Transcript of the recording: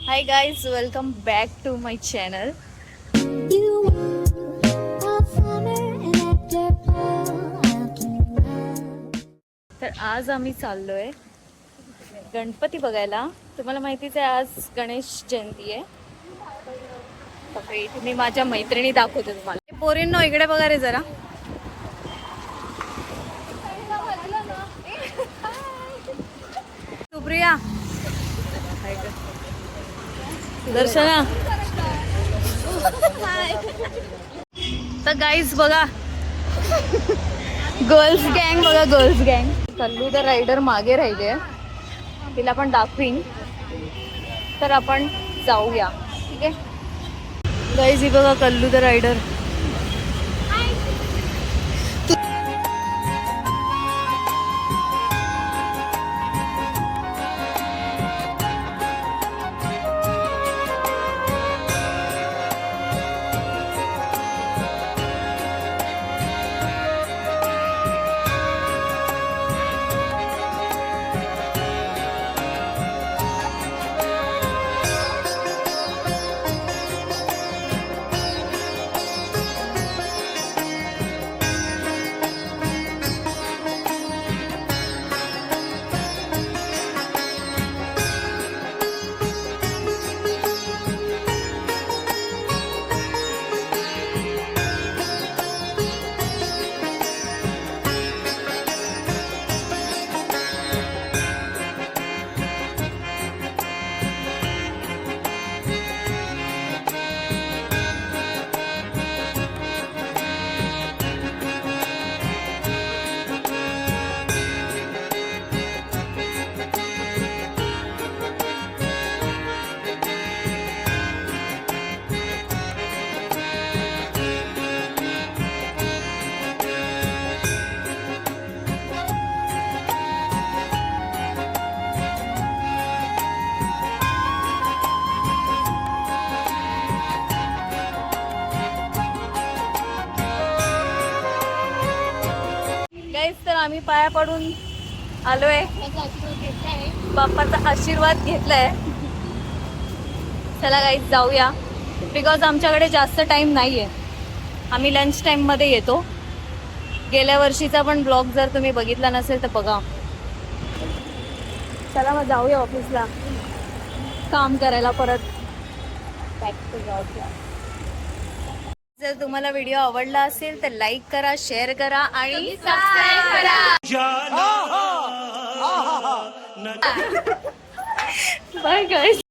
High guys, welcome back to my channel. तर आज आम्ही चाललोय गणपती बघायला. तुम्हाला माहितीच आहे आज गणेश जयंती आहे. मी माझ्या मैत्रिणी दाखवते तुम्हाला. पोरींनो इकडे बघा रे जरा. सुप्रिया, दर्शना. तर गाईज बघा, गर्ल्स गँग बघा, गर्ल्स गँग. कल्लू द रायडर मागे राहिले, तिला पण दाखवीन. तर आपण जाऊया, ठीक आहे गाईज. ही बघा कल्लू द रायडर. तर आम्ही पाया पडून आलोय, बाप्पाचा आशीर्वाद घेतलाय. चला गाईज जाऊया, बिकॉज आमच्याकडे जास्त टाइम नाहीये. आम्ही लंच टाइम मध्ये येतो. गेल्या वर्षीचा पण ब्लॉग जर तुम्ही बघितला नसेल तर बघा. चला मग जाऊया ऑफिसला काम करायला परत. जर तुम्हाला व्हिडिओ आवडला असेल तर लाईक करा, शेअर करा आणि सबस्क्राईब करा. Bye guys.